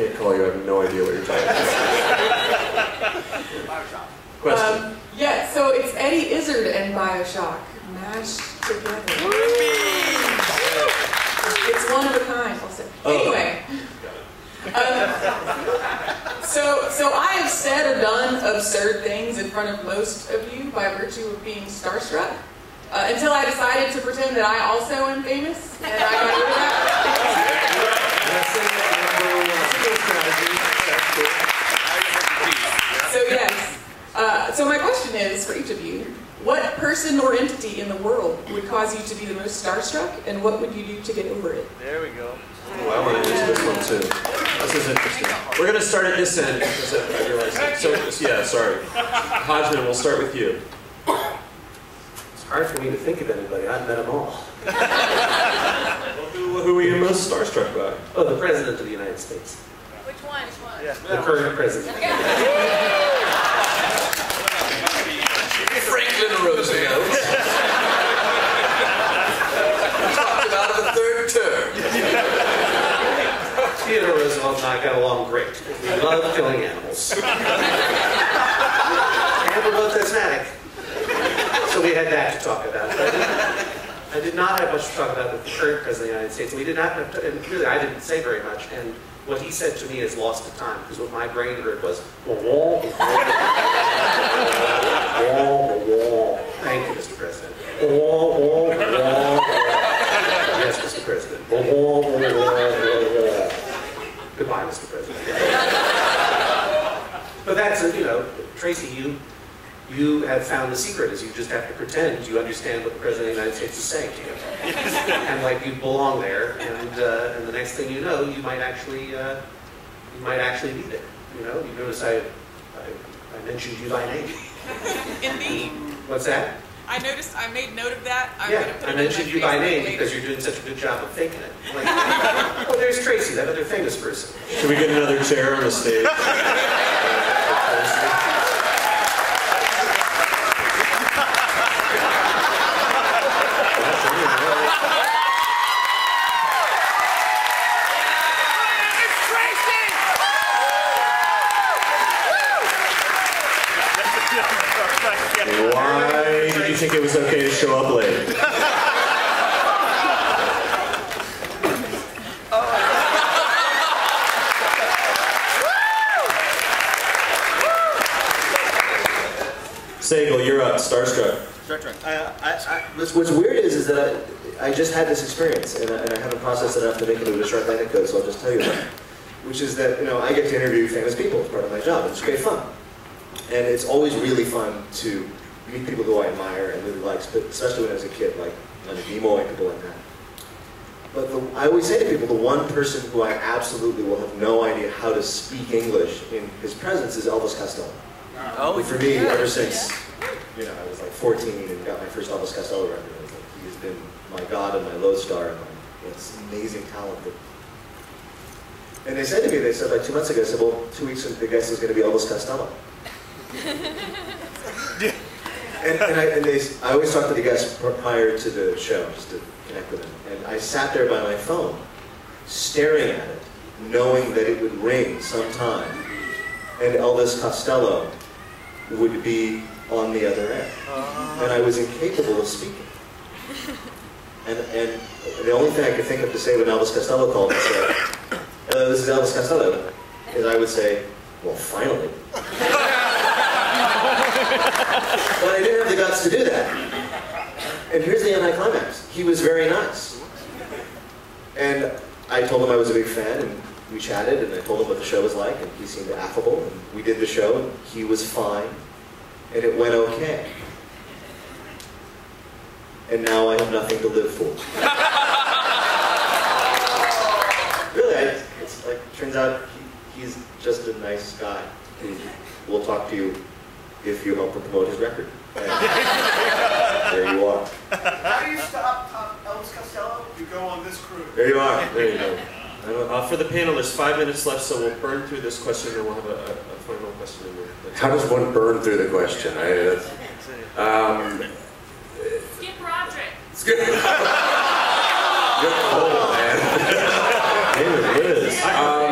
can't call you. I have no idea what you're talking about. Question. Yeah, so it's Eddie Izzard and Bioshock mashed together. It's one of a kind, I'll say. Anyway. So I have said or done absurd things in front of most of you by virtue of being starstruck, until I decided to pretend that I also am famous, and I got rid of that. So yes. So my question is, for each of you, what person or entity in the world would cause you to be the most starstruck, and what would you do to get over it? There we go. Oh, I want to use this one too. This is interesting. We're going to start at this end because I realized that. So, yeah, sorry. Hodgman, we'll start with you. It's hard for me to think of anybody. I've met them all. Who are you most starstruck by? Oh, the President of the United States. Which one? Yeah. The current President. Franklin Roosevelt. Talked about the third term. Theodore Roosevelt and I got along great. We loved killing animals. And we're both asthmatic. So we had that to talk about. I did not have much to talk about with the current President of the United States. We did not have to, and really I didn't say very much. And what he said to me is lost to time, because what my brain heard was, thank you, Mr. President. Yes, Mr. President. Goodbye, Mr. President. But that's, you know, Tracy, you have found the secret is you just have to pretend you understand what the President of the United States is saying to you. And like you belong there, and the next thing you know, you might actually be there. You know, you notice I mentioned you by name. Indeed. What's that? I noticed, I made note of that. I mentioned you by name because you're doing such a good job of faking it. Like, oh, there's Tracy, that other famous person. Should we get another chair on the stage? Why did you think it was okay to show up late? Sagal, you're up. Starstruck. What's weird is that I just had this experience, and I haven't processed it enough to make it into a short anecdote, so I'll just tell you about it. Which is that, you know, I get to interview famous people as part of my job. It's great fun. And it's always really fun to meet people who I admire and really like, especially when I was a kid, like Leonard Nimoy and people like that. But I always say to people, the one person who I absolutely will have no idea how to speak English in his presence is Elvis Costello. Oh, for me, ever since, you know, I was like 14 and got my first Elvis Costello record, I was like, he has been my god and my lodestar and this amazing talent. And they said to me, they said like 2 months ago, I said, well, 2 weeks the guest is going to be Elvis Costello. I always talk to the guests prior to the show, just to connect with them. And I sat there by my phone, staring at it, knowing that it would ring sometime, and Elvis Costello would be on the other end. And I was incapable of speaking. And the only thing I could think of to say when Elvis Costello called and said, "Hello, this is Elvis Costello," is I would say, "Well, finally." But I didn't have the guts to do that. And here's the anticlimax. He was very nice. And I told him I was a big fan, and we chatted, and I told him what the show was like, and he seemed affable, and we did the show, and he was fine, and it went okay. And now I have nothing to live for. Really, it's like, turns out he's just a nice guy who will talk to you if you help him promote his record. And there you are. How do you stop Elvis Costello? You go on this cruise. There you are. There you go. For the panelists, 5 minutes left, so we'll burn through this question, and we'll have a final question. How does one burn through the question? Skip Roderick. Skip. You're cold, man. Hey, Liz. I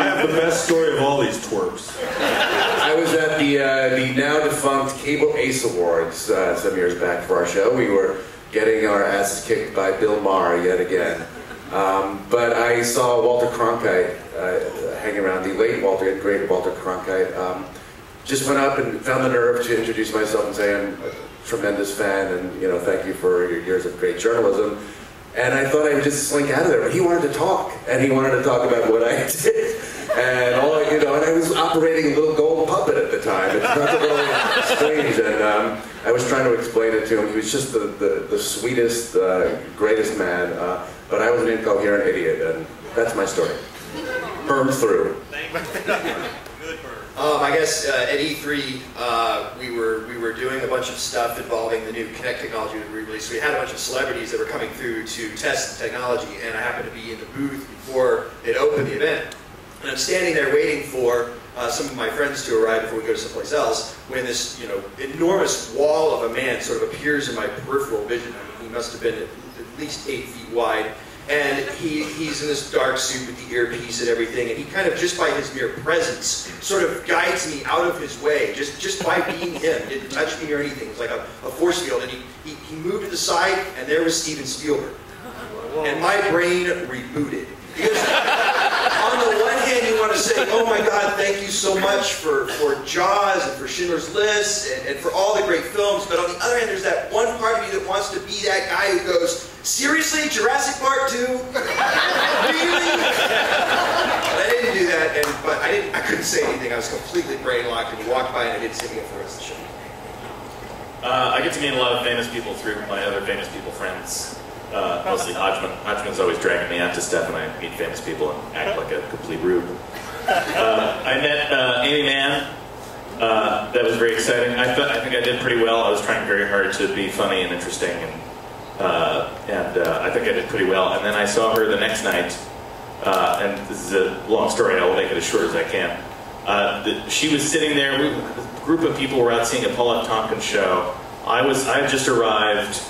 have the best story twerps. I was at the now defunct Cable Ace Awards some years back for our show. We were getting our asses kicked by Bill Maher yet again. But I saw Walter Cronkite hanging around, the late Walter, great Walter Cronkite. Just went up and found the nerve to introduce myself and say I'm a tremendous fan and thank you for your years of great journalism. And I thought I would just slink out of there, but he wanted to talk, and he wanted to talk about what I did. And and I was operating a little gold puppet at the time. It felt a little strange, and I was trying to explain it to him. He was just the sweetest, greatest man, but I was an incoherent idiot, and that's my story. Burned through. I guess at E3 we were doing a bunch of stuff involving the new Kinect technology that we released. We had a bunch of celebrities that were coming through to test the technology, and I happened to be in the booth before it opened the event. And I'm standing there waiting for some of my friends to arrive before we go to someplace else, when this enormous wall of a man sort of appears in my peripheral vision. I mean, he must have been at least 8 feet wide. And he's in this dark suit with the earpiece and everything, and he kind of, just by his mere presence, sort of guides me out of his way, just by being him. He didn't touch me or anything. It was like a force field, and he moved to the side, and there was Steven Spielberg. And my brain rebooted. Because on the one hand, you want to say, oh my God, thank you so much for Jaws and for Schindler's List and for all the great films, but on the other hand, there's that one part of you that wants to be that guy who goes, seriously, Jurassic Park 2? Really? But I didn't do that, but I couldn't say anything. I was completely brain locked, and he walked by, and I didn't see him for the rest of the show. I get to meet a lot of famous people through my other famous people friends. Mostly Hodgman. Hodgman's always dragging me out to stuff, and I meet famous people and act like a complete rube. I met Amy Mann. That was very exciting. I think I did pretty well. I was trying very hard to be funny and interesting, and I think I did pretty well. And then I saw her the next night, and this is a long story. I will make it as short as I can. She was sitting there. A group of people were out seeing a Paul F. Tompkins show. I had just arrived.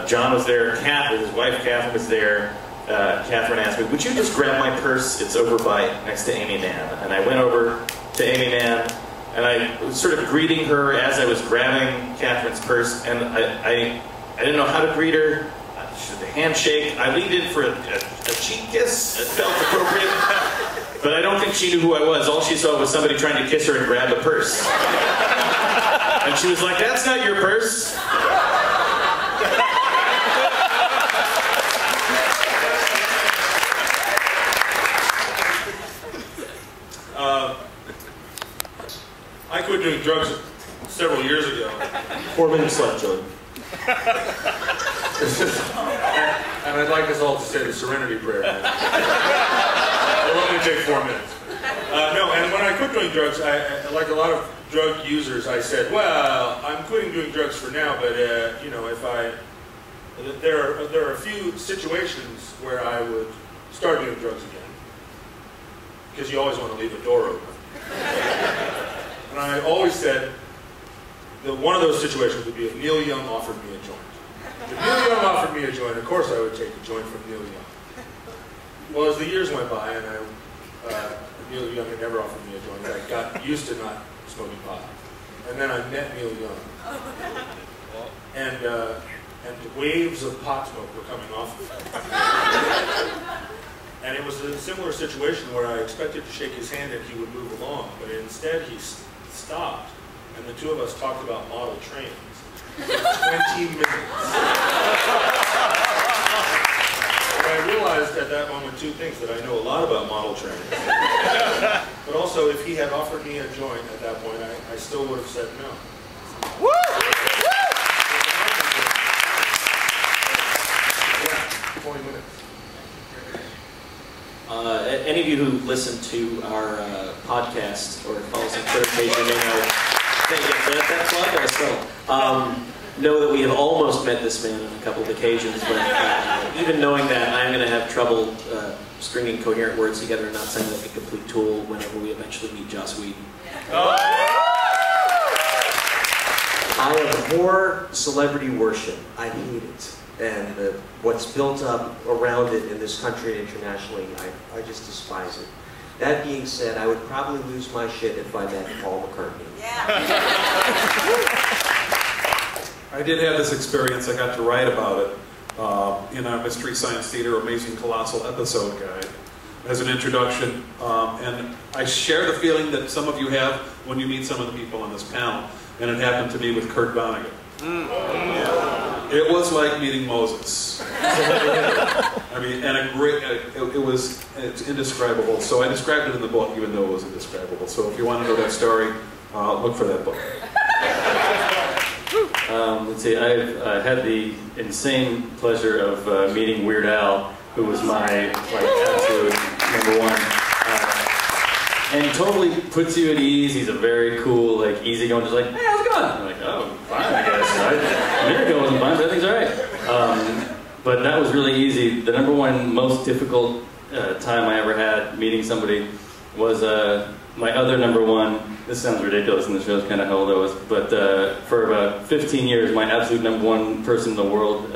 John was there. His wife Catherine was there. Catherine asked me, "Would you just grab my purse? It's over by next to Amy Mann." And I went over to Amy Mann, and I was sort of greeting her as I was grabbing Catherine's purse, and I didn't know how to greet her. She did a handshake. I leaned in for a cheek kiss. It felt appropriate. But I don't think she knew who I was. All she saw was somebody trying to kiss her and grab a purse. And she was like, "That's not your purse." I quit doing drugs several years ago. 4 minutes left, John. And I'd like us all to say the Serenity Prayer. It'll only take 4 minutes. No, and when I quit doing drugs, like a lot of drug users, I said, well, I'm quitting doing drugs for now, but there are a few situations where I would start doing drugs again. Because you always want to leave a door open. And I always said that one of those situations would be if Neil Young offered me a joint. If Neil Young offered me a joint, of course I would take a joint from Neil Young. Well, as the years went by, and Neil Young had never offered me a joint, I got used to not smoking pot. And then I met Neil Young. And waves of pot smoke were coming off of him. And it was a similar situation where I expected to shake his hand and he would move along, but instead he stopped, and the two of us talked about model trains for 20 minutes. And I realized at that moment two things: that I know a lot about model trains, but also if he had offered me a joint at that point, I still would have said no. Woo! Yeah, 20 minutes. Any of you who listen to our podcast or follow us on Twitter page, you may know that plug or still know that we have almost met this man on a couple of occasions, but even knowing that, I'm going to have trouble stringing coherent words together and not sound like a complete tool whenever we eventually meet Joss Whedon. I abhor celebrity worship. I hate it. And what's built up around it in this country and internationally, I just despise it. That being said, I would probably lose my shit if I met Paul McCartney. I did have this experience. I got to write about it in our Mystery Science Theater Amazing Colossal Episode Guide as an introduction. And I share the feeling that some of you have when you meet some of the people on this panel. And it happened to me with Kurt Vonnegut. Yeah. It was like meeting Moses. I mean, and it's indescribable. So I described it in the book, even though it was indescribable. So if you want to know that story, look for that book. Let's see, I've had the insane pleasure of meeting Weird Al, who was my absolute #1. And he totally puts you at ease. He's a very cool, easygoing, just like, hey, how's it going? I'm like, oh, fine, I guess. A minute ago wasn't fine, but everything's all right. But that was really easy. The #1 most difficult time I ever had meeting somebody was my other #1. This sounds ridiculous, and this shows kind of how old I was. But for about 15 years, my absolute #1 person in the world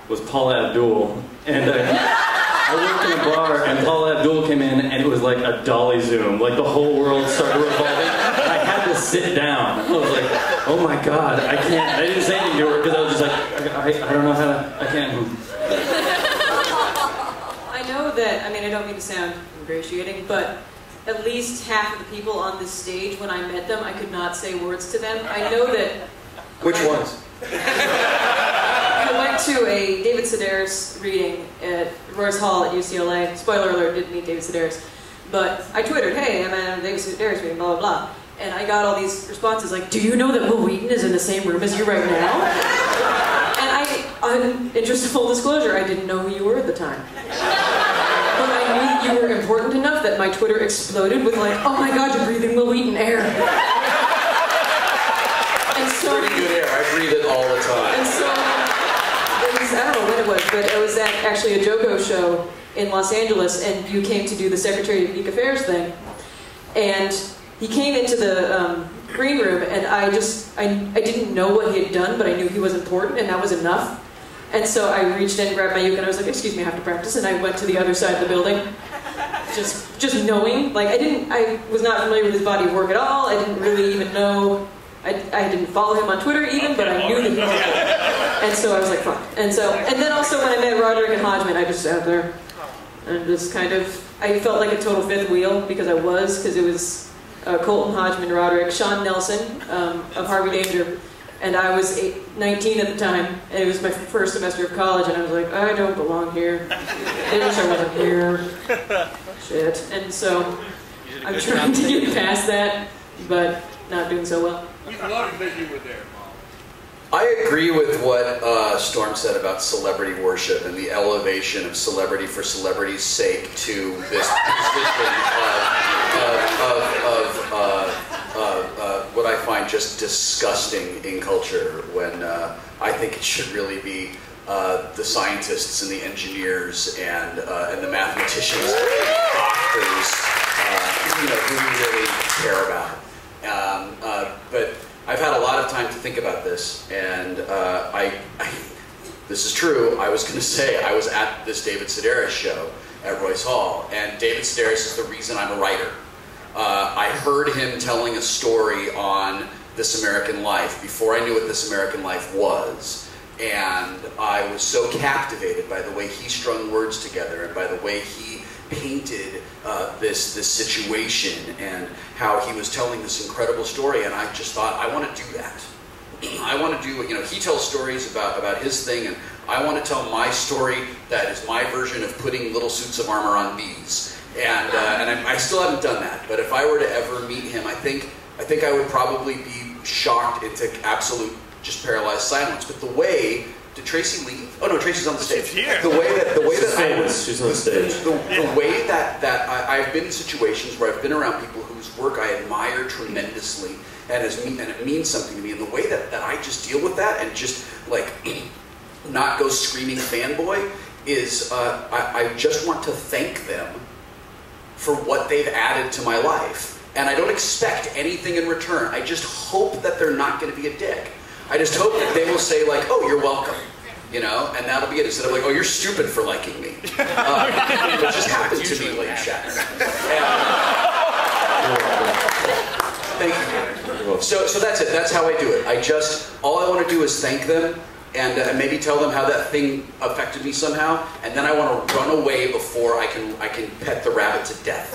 was Paula Abdul. And I worked in a bar, and Paula Abdul came in, and it was like a dolly zoom. Like the whole world started revolving. I had to sit down. I was like, oh my God, I can't. I didn't say anything to her because I was just like, I don't know how to, I can't. I know that, I mean, I don't mean to sound ingratiating, but at least half of the people on this stage, when I met them, I could not say words to them. I know that... Which ones? I went to a David Sedaris reading at Royce Hall at UCLA. Spoiler alert, didn't meet David Sedaris. But I twittered, hey, I'm at a David Sedaris reading, blah, blah, blah. And I got all these responses like, do you know that Will Wheaton is in the same room as you right now? And just full disclosure, I didn't know who you were at the time. But I knew you were important enough that my Twitter exploded with like, oh my God, you're breathing Will Wheaton air. And so, pretty good air. I breathe it all the time. And so, I don't know when it was, but it was at actually a JoCo show in Los Angeles, and you came to do the Secretary of Geek Affairs thing. And he came into the green room, and I didn't know what he had done, but I knew he was important, and that was enough. And so I reached in, grabbed my uke, and I was like, excuse me, I have to practice, and I went to the other side of the building. Just knowing, like I was not familiar with his body of work at all. I didn't really even know. I didn't follow him on Twitter even, but I knew that he was there. And so I was like, fuck. And then also when I met Roderick and Hodgman, I just sat there and just kind of, I felt like a total fifth wheel because it was Colton, Hodgman, Roderick, Sean Nelson of Harvey Danger, and I was 19 at the time, and it was my first semester of college, and I was like, I don't belong here. They wish I wasn't here. Shit. And so I'm trying to get past that, but not doing so well. We love that you were there, Mom. I agree with what Storm said about celebrity worship and the elevation of celebrity for celebrity's sake to this position of what I find just disgusting in culture when I think it should really be the scientists and the engineers and the mathematicians and the doctors who we really care about. But I've had a lot of time to think about this, and this is true. I was going to say I was at this David Sedaris show at Royce Hall, and David Sedaris is the reason I'm a writer. I heard him telling a story on This American Life before I knew what This American Life was, and I was so captivated by the way he strung words together and by the way he painted this situation and how he was telling this incredible story, and I just thought, I want to do that. I want to do, he tells stories about his thing, and I want to tell my story that is my version of putting little suits of armor on bees. And I still haven't done that, but if I were to ever meet him, I think I would probably be shocked into absolute, just paralyzed silence. But the way, did Tracy leave? Oh no, Tracy's on the stage. She's here. The way that she's on the stage. The way that I've been in situations where I've been around people whose work I admire tremendously, and it means something to me, and the way that I just deal with that and just like not go screaming fanboy is I just want to thank them for what they've added to my life. And I don't expect anything in return. I just hope that they're not going to be a dick. I just hope that they will say like, oh, you're welcome. you know, and that'll be it. Instead of like, oh, you're stupid for liking me. It just happened to me, like Shatner. Thank you. So that's it. That's how I do it. All I want to do is thank them and maybe tell them how that thing affected me somehow, and then I want to run away before I can pet the rabbit to death.